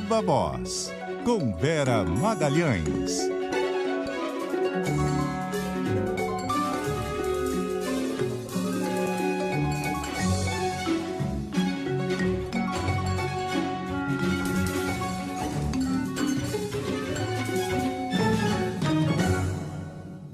Viva Voz, com Vera Magalhães.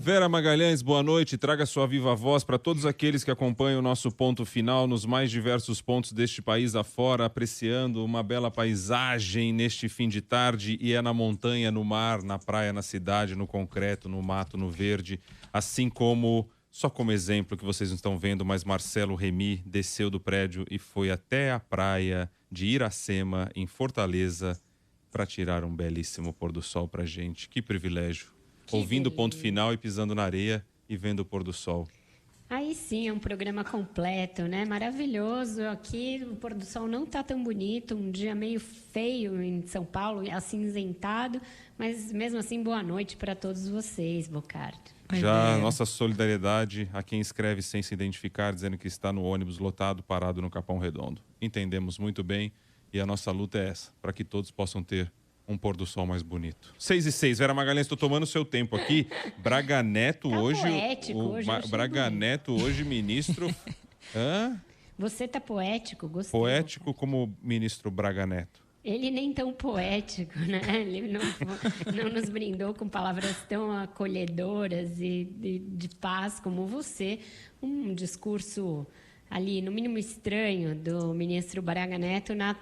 Vera Magalhães, boa noite. Traga sua viva voz para todos aqueles que acompanham o nosso ponto final nos mais diversos pontos deste país afora, apreciando uma bela paisagem neste fim de tarde, e é na montanha, no mar, na praia, na cidade, no concreto, no mato, no verde, assim como, só como exemplo que vocês não estão vendo, mas Marcelo Remy desceu do prédio e foi até a praia de Iracema, em Fortaleza, para tirar um belíssimo pôr do sol para gente. Que privilégio. Ouvindo o ponto final e pisando na areia e vendo o pôr do sol. Aí sim, é um programa completo, né? Maravilhoso. Aqui o pôr do sol não está tão bonito, um dia meio feio em São Paulo, acinzentado, mas mesmo assim, boa noite para todos vocês, Bocardo. Já nossa solidariedade a quem escreve sem se identificar, dizendo que está no ônibus lotado, parado no Capão Redondo. Entendemos muito bem e a nossa luta é essa, para que todos possam ter um pôr do sol mais bonito. 6:06, Vera Magalhães, estou tomando seu tempo aqui. Braga Neto tá hoje... poético hoje. Braga Neto hoje, ministro... Hã? Você tá poético, gostei. Poético como ministro Braga Neto. Ele nem tão poético, né? Ele não nos brindou com palavras tão acolhedoras e de paz como você. Um discurso ali, no mínimo estranho, do ministro Braga Neto na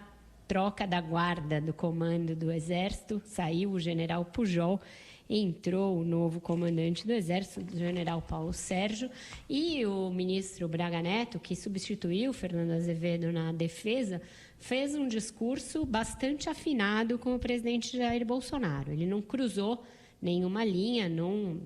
troca da guarda do comando do Exército. Saiu o general Pujol, entrou o novo comandante do Exército, o general Paulo Sérgio, e o ministro Braga Neto, que substituiu Fernando Azevedo na defesa, fez um discurso bastante afinado com o presidente Jair Bolsonaro. Ele não cruzou nenhuma linha, não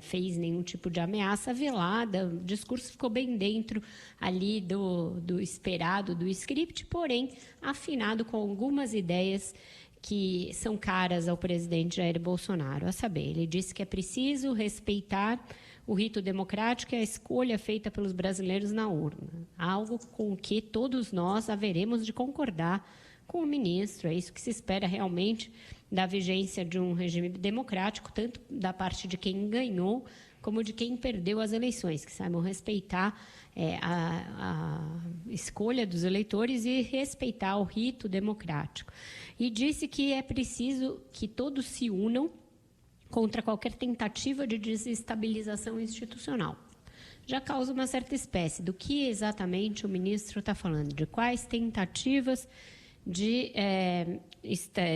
fez nenhum tipo de ameaça velada. O discurso ficou bem dentro ali do esperado, do script, porém afinado com algumas ideias que são caras ao presidente Jair Bolsonaro. A saber, ele disse que é preciso respeitar o rito democrático e a escolha feita pelos brasileiros na urna, algo com o que todos nós haveremos de concordar com o ministro. É isso que se espera realmente da vigência de um regime democrático, tanto da parte de quem ganhou como de quem perdeu as eleições, que saibam respeitar a escolha dos eleitores e respeitar o rito democrático. E disse que é preciso que todos se unam contra qualquer tentativa de desestabilização institucional. Já causa uma certa espécie do que exatamente o ministro está falando, de quais tentativas de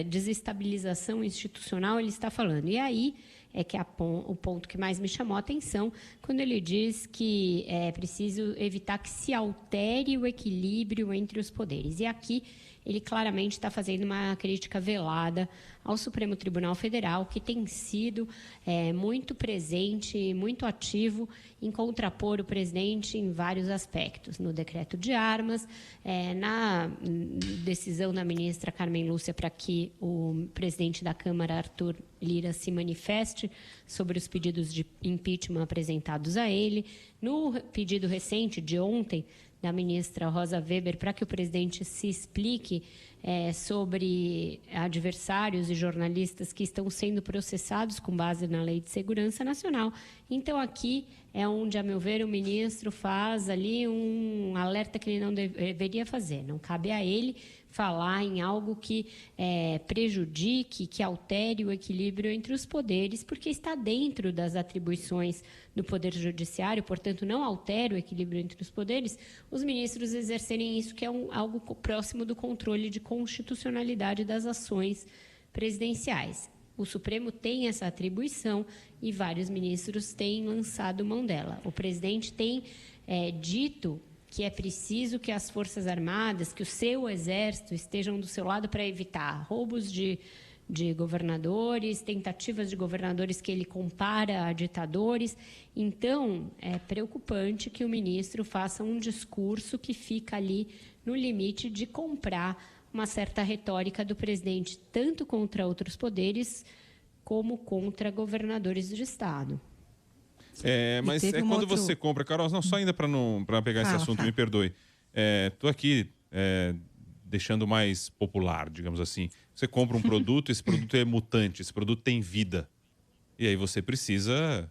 desestabilização institucional ele está falando. E aí é que o ponto que mais me chamou a atenção, quando ele diz que é preciso evitar que se altere o equilíbrio entre os poderes. E aqui ele claramente está fazendo uma crítica velada ao Supremo Tribunal Federal, que tem sido muito presente, muito ativo em contrapor o presidente em vários aspectos, no decreto de armas, na decisão da ministra Carmen Lúcia para que o presidente da Câmara, Arthur Lira, se manifeste sobre os pedidos de impeachment apresentados a ele, no pedido recente de ontem da ministra Rosa Weber para que o presidente se explique sobre adversários e jornalistas que estão sendo processados com base na Lei de Segurança Nacional. Então, aqui é onde, a meu ver, o ministro faz ali um alerta que ele não deveria fazer. Não cabe a ele falar em algo que prejudique, que altere o equilíbrio entre os poderes, porque está dentro das atribuições do Poder Judiciário, portanto, não altera o equilíbrio entre os poderes, os ministros exercerem isso, que é algo próximo do controle de constitucionalidade das ações presidenciais. O Supremo tem essa atribuição e vários ministros têm lançado mão dela. O presidente tem dito que é preciso que as Forças Armadas, que o seu Exército estejam do seu lado para evitar roubos de governadores, tentativas de governadores que ele compara a ditadores. Então, é preocupante que o ministro faça um discurso que fica ali no limite de comprar uma certa retórica do presidente, tanto contra outros poderes como contra governadores de Estado. Mas quando você compra, Carol, não, só ainda para pegar esse assunto, me perdoe. Estou aqui deixando mais popular, digamos assim. Você compra um produto, esse produto é mutante, esse produto tem vida. E aí você precisa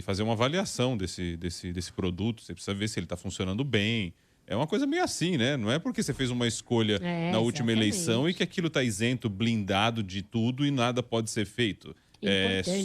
fazer uma avaliação desse produto, você precisa ver se ele está funcionando bem. É uma coisa meio assim, né? Não é porque você fez uma escolha na última eleição e que aquilo está isento, blindado de tudo e nada pode ser feito.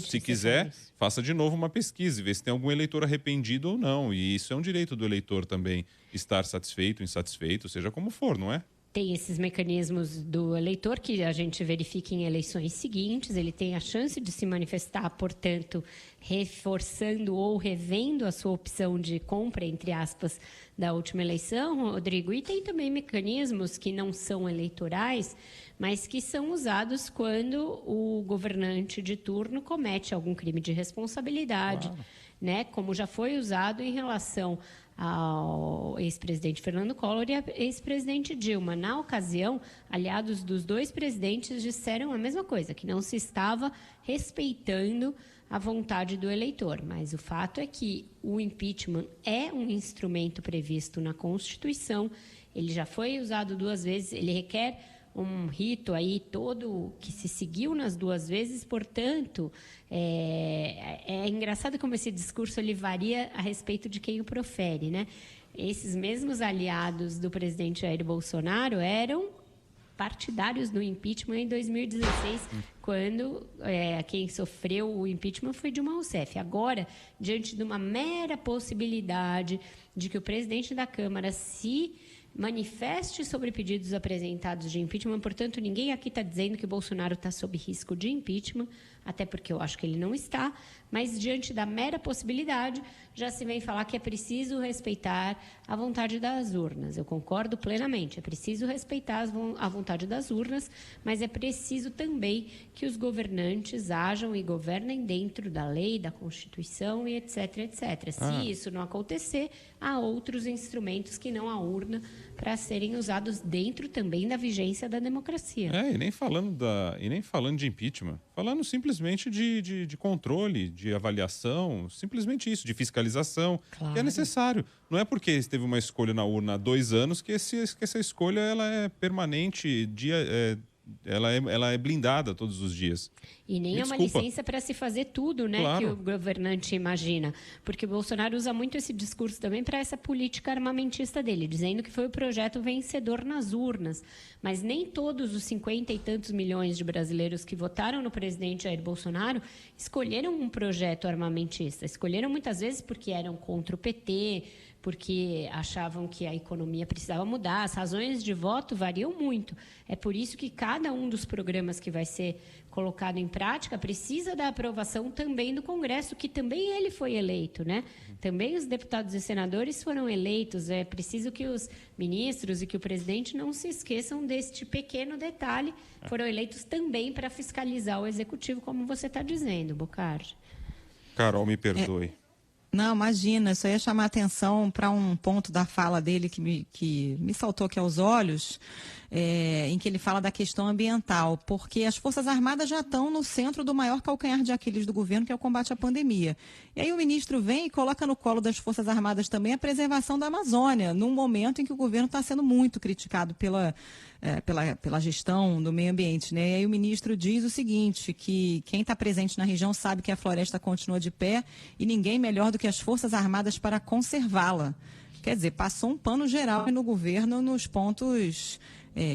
Se quiser, faça de novo uma pesquisa e vê se tem algum eleitor arrependido ou não. E isso é um direito do eleitor também, estar satisfeito, insatisfeito, seja como for, não é? Tem esses mecanismos do eleitor que a gente verifica em eleições seguintes, ele tem a chance de se manifestar, portanto, reforçando ou revendo a sua opção de compra, entre aspas, da última eleição, Rodrigo. E tem também mecanismos que não são eleitorais, mas que são usados quando o governante de turno comete algum crime de responsabilidade, né? Como já foi usado em relação ao ex-presidente Fernando Collor e a ex-presidente Dilma. Na ocasião, aliados dos dois presidentes disseram a mesma coisa, que não se estava respeitando a vontade do eleitor. Mas o fato é que o impeachment é um instrumento previsto na Constituição, ele já foi usado 2 vezes, ele requer um rito aí todo que se seguiu nas 2 vezes, portanto, é engraçado como esse discurso ele varia a respeito de quem o profere, né? Esses mesmos aliados do presidente Jair Bolsonaro eram partidários do impeachment em 2016, quando quem sofreu o impeachment foi Dilma Rousseff. Agora, diante de uma mera possibilidade de que o presidente da Câmara se manifeste sobre pedidos apresentados de impeachment, portanto, ninguém aqui está dizendo que o Bolsonaro está sob risco de impeachment, até porque eu acho que ele não está, mas diante da mera possibilidade, já se vem falar que é preciso respeitar a vontade das urnas. Eu concordo plenamente, é preciso respeitar a vontade das urnas, mas é preciso também que os governantes ajam e governem dentro da lei, da Constituição e etc, etc. Se isso não acontecer, há outros instrumentos que não a urna para serem usados dentro também da vigência da democracia. E nem falando de impeachment, falando simplesmente de controle, de avaliação, simplesmente isso, de fiscalização, que é necessário. Não é porque teve uma escolha na urna há 2 anos que essa escolha ela é permanente, ela é blindada todos os dias. E nem é uma licença para se fazer tudo, né, que o governante imagina. Porque o Bolsonaro usa muito esse discurso também para essa política armamentista dele, dizendo que foi o projeto vencedor nas urnas. Mas nem todos os 50 e tantos milhões de brasileiros que votaram no presidente Jair Bolsonaro escolheram um projeto armamentista. Escolheram muitas vezes porque eram contra o PT, porque achavam que a economia precisava mudar. As razões de voto variam muito. É por isso que cada um dos programas que vai ser colocado em prática precisa da aprovação também do Congresso, que também ele foi eleito, né? Também os deputados e senadores foram eleitos. É preciso que os ministros e que o presidente não se esqueçam deste pequeno detalhe. Foram eleitos também para fiscalizar o executivo, como você está dizendo, Bocardi. Carol, me perdoe. Não, imagina, só ia chamar a atenção para um ponto da fala dele que me saltou aqui aos olhos, em que ele fala da questão ambiental, porque as Forças Armadas já estão no centro do maior calcanhar de Aquiles do governo, que é o combate à pandemia. E aí o ministro vem e coloca no colo das Forças Armadas também a preservação da Amazônia, num momento em que o governo está sendo muito criticado pela gestão do meio ambiente, né? E aí o ministro diz o seguinte, que quem está presente na região sabe que a floresta continua de pé e ninguém melhor do que as Forças Armadas para conservá-la. Quer dizer, passou um pano geral no governo nos pontos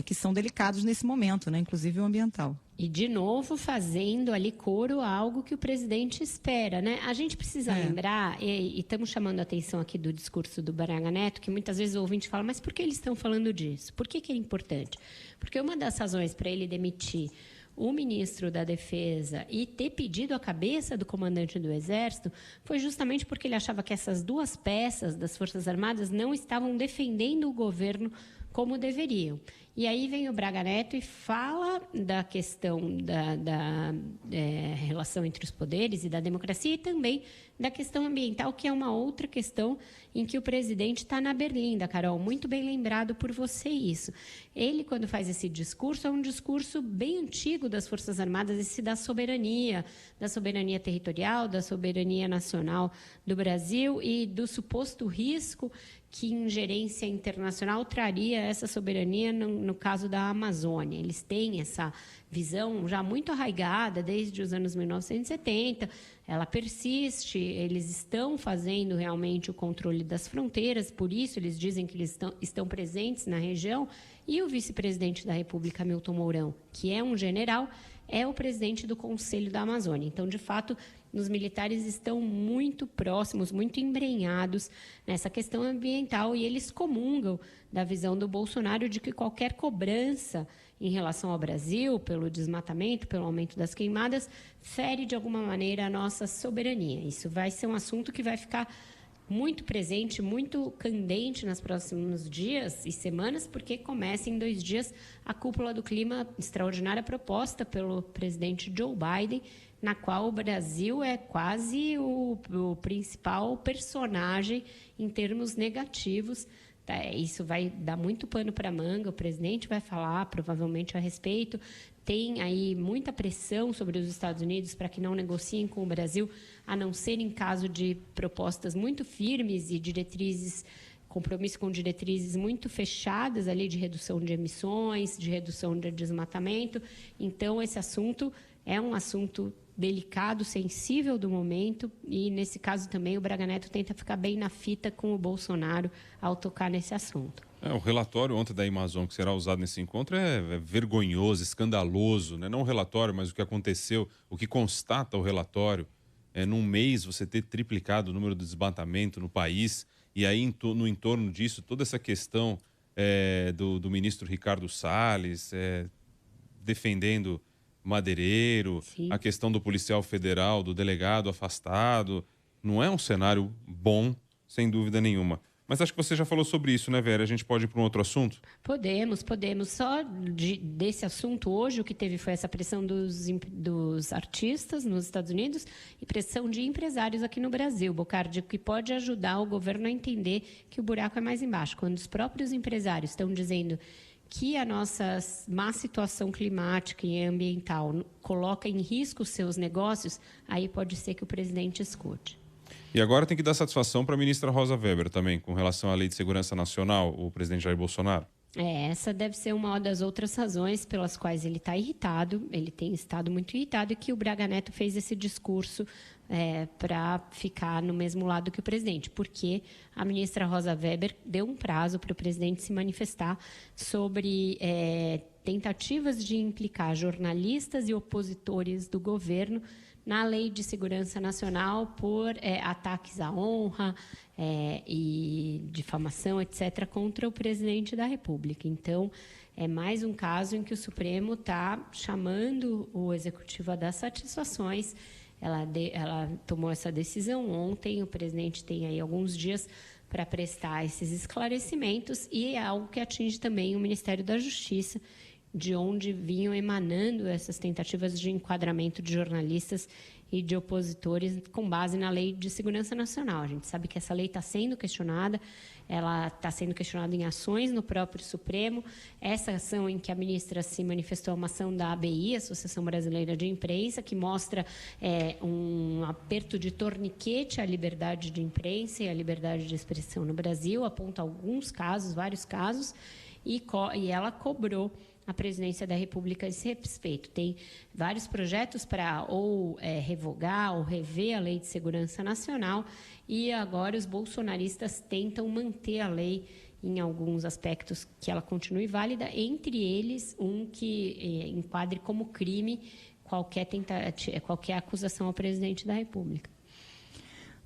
que são delicados nesse momento, né? Inclusive o ambiental. E, de novo, fazendo ali coro a algo que o presidente espera, né? A gente precisa lembrar, e estamos chamando a atenção aqui do discurso do Braga Neto, que muitas vezes o ouvinte fala, mas por que eles estão falando disso? Por que é importante? Porque uma das razões para ele demitir o ministro da Defesa e ter pedido a cabeça do comandante do Exército foi justamente porque ele achava que essas 2 peças das Forças Armadas não estavam defendendo o governo como deveriam. E aí vem o Braga Neto e fala da questão da relação entre os poderes e da democracia e também da questão ambiental, que é uma outra questão em que o presidente está na berlinda, Carol. Muito bem lembrado por você isso. Ele, quando faz esse discurso, é um discurso bem antigo das Forças Armadas, esse da soberania territorial, da soberania nacional do Brasil e do suposto risco que ingerência internacional traria essa soberania no caso da Amazônia. Eles têm essa visão já muito arraigada desde os anos 1970, ela persiste, eles estão fazendo realmente o controle das fronteiras, por isso eles dizem que eles estão presentes na região, e o vice-presidente da República, Hamilton Mourão, que é um general, é o presidente do Conselho da Amazônia. Então, de fato, os militares estão muito próximos, muito embrenhados nessa questão ambiental, e eles comungam da visão do Bolsonaro de que qualquer cobrança em relação ao Brasil, pelo desmatamento, pelo aumento das queimadas, fere de alguma maneira a nossa soberania. Isso vai ser um assunto que vai ficar muito presente, muito candente nos próximos dias e semanas, porque começa em 2 dias a cúpula do clima extraordinária proposta pelo presidente Joe Biden, na qual o Brasil é quase o principal personagem em termos negativos. Isso vai dar muito pano para manga, o presidente vai falar provavelmente a respeito. Tem aí muita pressão sobre os Estados Unidos para que não negociem com o Brasil, a não ser em caso de propostas muito firmes e diretrizes, compromisso com diretrizes muito fechadas ali de redução de emissões, de redução de desmatamento. Então, esse assunto é um assunto delicado, sensível do momento, e nesse caso também o Braga Neto tenta ficar bem na fita com o Bolsonaro ao tocar nesse assunto. O relatório ontem da Amazon que será usado nesse encontro é vergonhoso, escandaloso, né? Não o relatório, mas o que aconteceu, o que constata o relatório. Num mês você ter triplicado o número de desmatamento no país, e aí no entorno disso toda essa questão do ministro Ricardo Salles defendendo madeireiro, sim, a questão do policial federal, do delegado afastado. Não é um cenário bom, sem dúvida nenhuma. Mas acho que você já falou sobre isso, né, Vera? A gente pode ir para um outro assunto? Podemos. Só desse assunto hoje, o que teve foi essa pressão dos artistas nos Estados Unidos e pressão de empresários aqui no Brasil, Bocardi, que pode ajudar o governo a entender que o buraco é mais embaixo. Quando os próprios empresários estão dizendo que a nossa má situação climática e ambiental coloca em risco os seus negócios, aí pode ser que o presidente escute. E agora tem que dar satisfação para a ministra Rosa Weber também, com relação à Lei de Segurança Nacional, o presidente Jair Bolsonaro. Essa deve ser uma das outras razões pelas quais ele está irritado, ele tem estado muito irritado, e que o Braga Neto fez esse discurso para ficar no mesmo lado que o presidente, porque a ministra Rosa Weber deu um prazo para o presidente se manifestar sobre tentativas de implicar jornalistas e opositores do governo na Lei de Segurança Nacional por ataques à honra e difamação, etc., contra o presidente da República. Então, é mais um caso em que o Supremo está chamando o Executivo a dar satisfações. Ela tomou essa decisão ontem, o presidente tem aí alguns dias para prestar esses esclarecimentos, e é algo que atinge também o Ministério da Justiça, de onde vinham emanando essas tentativas de enquadramento de jornalistas e de opositores com base na Lei de Segurança Nacional. A gente sabe que essa lei está sendo questionada, ela está sendo questionada em ações no próprio Supremo. Essa ação em que a ministra se manifestou é uma ação da ABI, Associação Brasileira de Imprensa, que mostra um aperto de torniquete à liberdade de imprensa e à liberdade de expressão no Brasil, aponta alguns casos, vários casos, e ela cobrou a presidência da República a esse respeito. Tem vários projetos para revogar ou rever a Lei de Segurança Nacional, e agora os bolsonaristas tentam manter a lei em alguns aspectos que ela continue válida, entre eles um que enquadre como crime qualquer acusação ao presidente da República.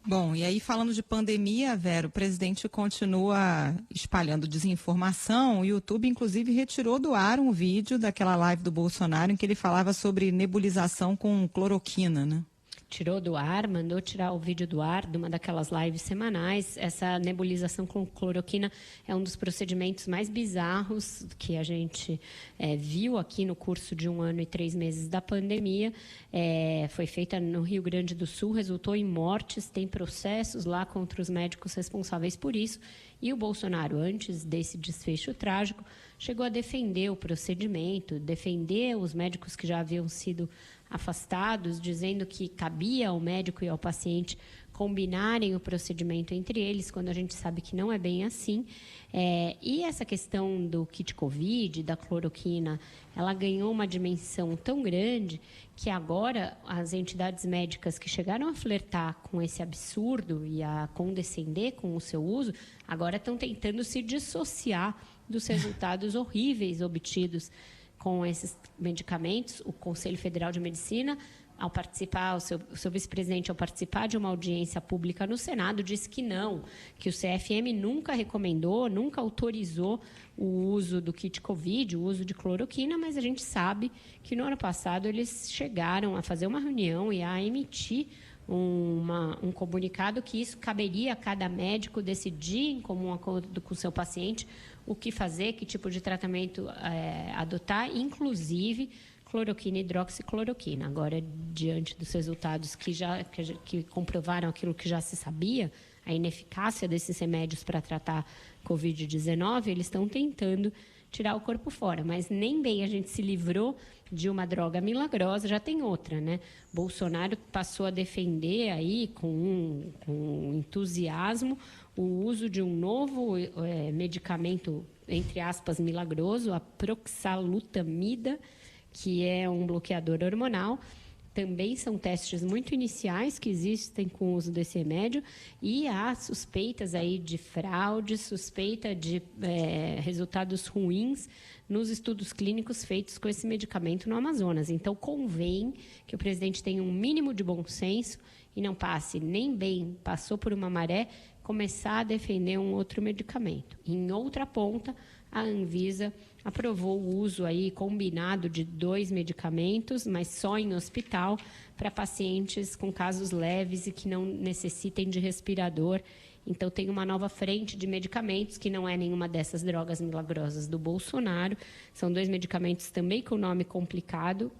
Bom, e aí falando de pandemia, Vera, o presidente continua espalhando desinformação. O YouTube, inclusive, retirou do ar um vídeo daquela live do Bolsonaro em que ele falava sobre nebulização com cloroquina, né? tirou do ar, mandou tirar o vídeo do ar de uma daquelas lives semanais. Essa nebulização com cloroquina é um dos procedimentos mais bizarros que a gente viu aqui no curso de 1 ano e 3 meses da pandemia. Foi feita no Rio Grande do Sul, resultou em mortes, tem processos lá contra os médicos responsáveis por isso. E o Bolsonaro, antes desse desfecho trágico, chegou a defender o procedimento, defender os médicos que já haviam sido afastados, dizendo que cabia ao médico e ao paciente combinarem o procedimento entre eles, quando a gente sabe que não é bem assim. E essa questão do kit Covid, da cloroquina, ela ganhou uma dimensão tão grande que agora as entidades médicas que chegaram a flertar com esse absurdo e a condescender com o seu uso, agora estão tentando se dissociar dos resultados horríveis obtidos com esses medicamentos. O Conselho Federal de Medicina, ao participar, o seu vice-presidente, ao participar de uma audiência pública no Senado, disse que não, que o CFM nunca recomendou, nunca autorizou o uso do kit Covid, o uso de cloroquina, mas a gente sabe que no ano passado eles chegaram a fazer uma reunião e a emitir um comunicado que isso caberia a cada médico decidir, em comum acordo com o seu paciente, o que fazer, que tipo de tratamento adotar, inclusive cloroquina e hidroxicloroquina. Agora, diante dos resultados que comprovaram aquilo que já se sabia, a ineficácia desses remédios para tratar Covid-19, eles estão tentando tirar o corpo fora, mas nem bem a gente se livrou de uma droga milagrosa, já tem outra, né? Bolsonaro passou a defender aí com entusiasmo o uso de um novo medicamento, entre aspas, milagroso, a proxalutamida, que é um bloqueador hormonal. Também são testes muito iniciais que existem com o uso desse remédio e há suspeitas aí de fraude, suspeita de resultados ruins nos estudos clínicos feitos com esse medicamento no Amazonas. Então, convém que o presidente tenha um mínimo de bom senso e não passe nem bem, passou por uma maré, começar a defender um outro medicamento. Em outra ponta, a Anvisa aprovou o uso aí combinado de 2 medicamentos, mas só em hospital, para pacientes com casos leves e que não necessitem de respirador. Então, tem uma nova frente de medicamentos, que não é nenhuma dessas drogas milagrosas do Bolsonaro. São 2 medicamentos também com nome complicado,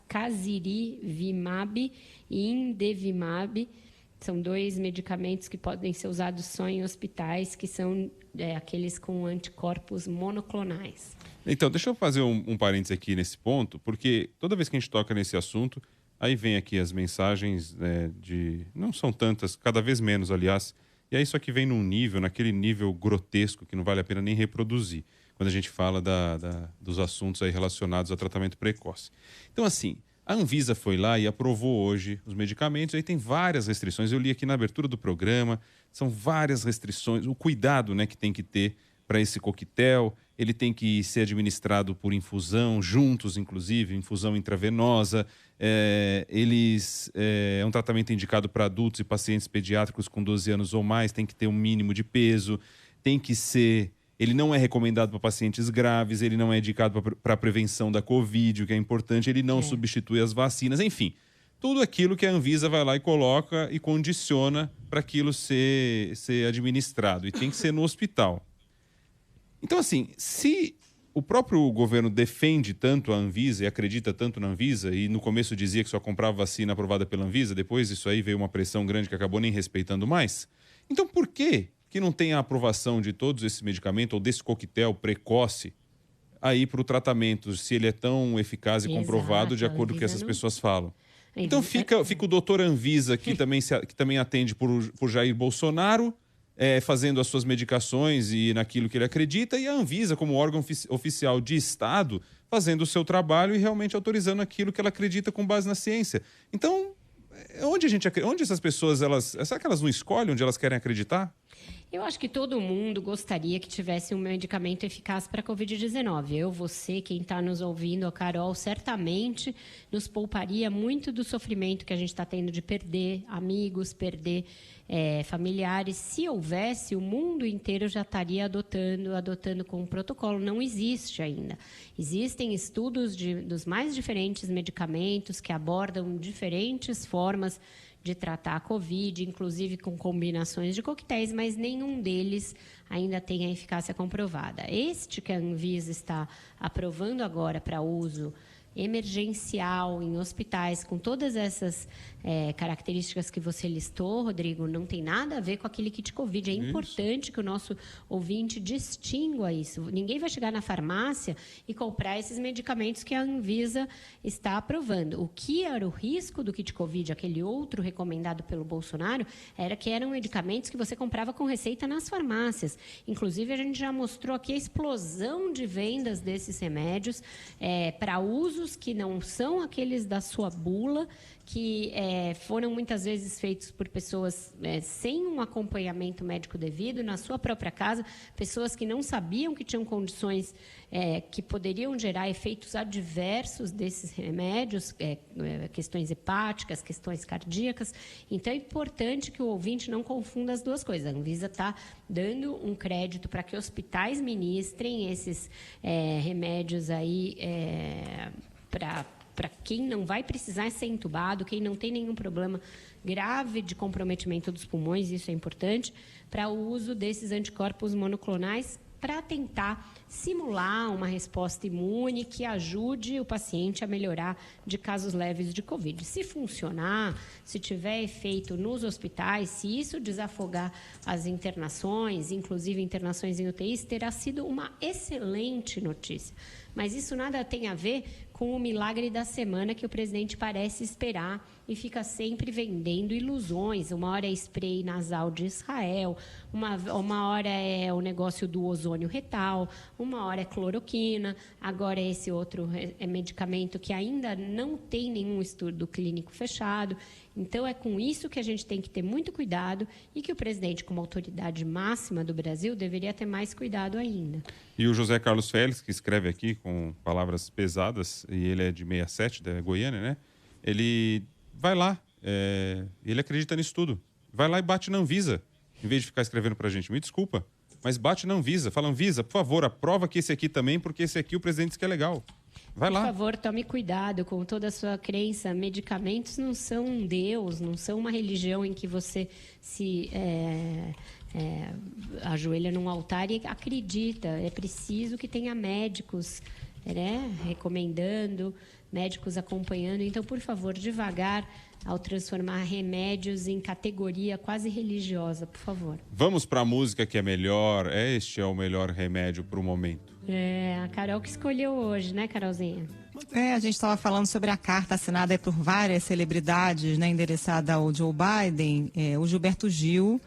Casirivimab e Indevimab. São 2 medicamentos que podem ser usados só em hospitais, que são aqueles com anticorpos monoclonais. Então, deixa eu fazer um parênteses aqui nesse ponto, porque toda vez que a gente toca nesse assunto, aí vem aqui as mensagens não são tantas, cada vez menos, aliás, e aí isso aqui vem naquele nível grotesco que não vale a pena nem reproduzir, quando a gente fala dos assuntos aí relacionados a tratamento precoce. Então, assim, a Anvisa foi lá e aprovou hoje os medicamentos, aí tem várias restrições, eu li aqui na abertura do programa, são várias restrições, o cuidado, né, que tem que ter para esse coquetel, ele tem que ser administrado por infusão, juntos inclusive, infusão intravenosa, é um tratamento indicado para adultos e pacientes pediátricos com 12 anos ou mais, tem que ter um mínimo de peso, ele não é recomendado para pacientes graves, ele não é indicado para a prevenção da Covid, o que é importante, ele não substitui as vacinas, enfim, tudo aquilo que a Anvisa vai lá e coloca e condiciona para aquilo ser administrado, e tem que ser no hospital. Então, assim, se o próprio governo defende tanto a Anvisa e acredita tanto na Anvisa, e no começo dizia que só comprava vacina aprovada pela Anvisa, depois isso aí veio uma pressão grande que acabou nem respeitando mais, então por que não tem a aprovação de todos esses medicamentos ou desse coquetel precoce aí para o tratamento, se ele é tão eficaz e comprovado de acordo com o que essas pessoas falam? Então fica o doutor Anvisa, que também atende por Jair Bolsonaro, fazendo as suas medicações e naquilo que ele acredita, e a Anvisa, como órgão oficial de Estado, fazendo o seu trabalho e realmente autorizando aquilo que ela acredita com base na ciência. Então, onde essas pessoas, será que elas não escolhem onde elas querem acreditar? Eu acho que todo mundo gostaria que tivesse um medicamento eficaz para a Covid-19. Eu, você, quem está nos ouvindo, a Carol, certamente nos pouparia muito do sofrimento que a gente está tendo de perder amigos, perder familiares. Se houvesse, o mundo inteiro já estaria adotando com um protocolo. Não existe ainda. Existem estudos dos mais diferentes medicamentos que abordam diferentes formas de tratar a Covid, inclusive com combinações de coquetéis, mas nenhum deles ainda tem a eficácia comprovada. Este que a Anvisa está aprovando agora para uso emergencial em hospitais, com todas essas características que você listou, Rodrigo, não tem nada a ver com aquele kit Covid. É importante que o nosso ouvinte distingua isso. Ninguém vai chegar na farmácia e comprar esses medicamentos que a Anvisa está aprovando. O que era o risco do kit Covid, aquele outro recomendado pelo Bolsonaro, era que eram medicamentos que você comprava com receita nas farmácias. Inclusive, a gente já mostrou aqui a explosão de vendas desses remédios para usos que não são aqueles da sua bula, que foram muitas vezes feitos por pessoas sem um acompanhamento médico devido, na sua própria casa, pessoas que não sabiam que tinham condições que poderiam gerar efeitos adversos desses remédios, questões hepáticas, questões cardíacas. Então, é importante que o ouvinte não confunda as duas coisas. A Anvisa está dando um crédito para que hospitais ministrem esses remédios aí para quem não vai precisar ser entubado, quem não tem nenhum problema grave de comprometimento dos pulmões, isso é importante, para o uso desses anticorpos monoclonais para tentar simular uma resposta imune que ajude o paciente a melhorar de casos leves de Covid. Se funcionar, se tiver efeito nos hospitais, se isso desafogar as internações, inclusive internações em UTIs, terá sido uma excelente notícia. Mas isso nada tem a ver com o milagre da semana que o presidente parece esperar e fica sempre vendendo ilusões. Uma hora é spray nasal de Israel, uma hora é o negócio do ozônio retal, uma hora é cloroquina, agora é esse outro medicamento que ainda não tem nenhum estudo clínico fechado. Então, é com isso que a gente tem que ter muito cuidado e que o presidente, como autoridade máxima do Brasil, deveria ter mais cuidado ainda. E o José Carlos Félix, que escreve aqui com palavras pesadas, e ele é de 67, da Goiânia, né? Ele vai lá, ele acredita nisso tudo. Vai lá e bate na Anvisa, em vez de ficar escrevendo pra gente. Me desculpa, mas bate na Anvisa. Fala, Anvisa, por favor, aprova que esse aqui também, porque esse aqui o presidente diz que é legal. Vai lá. Por favor, tome cuidado com toda a sua crença. Medicamentos não são um Deus, não são uma religião em que você se ajoelha num altar e acredita. É preciso que tenha médicos recomendando, médicos acompanhando. Então, por favor, devagar ao transformar remédios em categoria quase religiosa, por favor. Vamos para a música que é melhor. Este é o melhor remédio para o momento. A Carol que escolheu hoje, né, Carolzinha? A gente estava falando sobre a carta assinada por várias celebridades, né, endereçada ao Joe Biden. O Gilberto Gil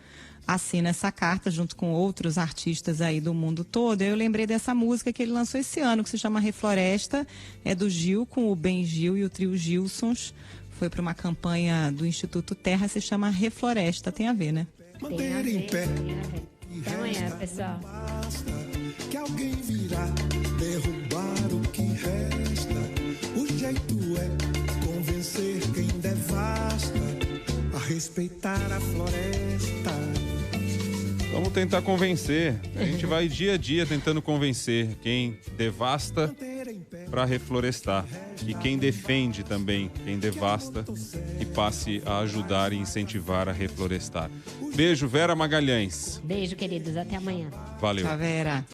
assina essa carta junto com outros artistas aí do mundo todo. Eu lembrei dessa música que ele lançou esse ano, que se chama Refloresta, é do Gil com o Ben Gil e o trio Gilsons. Foi para uma campanha do Instituto Terra, se chama Refloresta, tem a ver, né? Manter em pé. Até amanhã, pessoal. Que alguém virá derrubar o que resta. O jeito é convencer quem devasta a respeitar a floresta. Vamos tentar convencer. A gente vai dia a dia tentando convencer quem devasta para reflorestar. E quem defende também, quem devasta, que passe a ajudar e incentivar a reflorestar. Beijo, Vera Magalhães. Beijo, queridos. Até amanhã. Valeu. Tchau, Vera.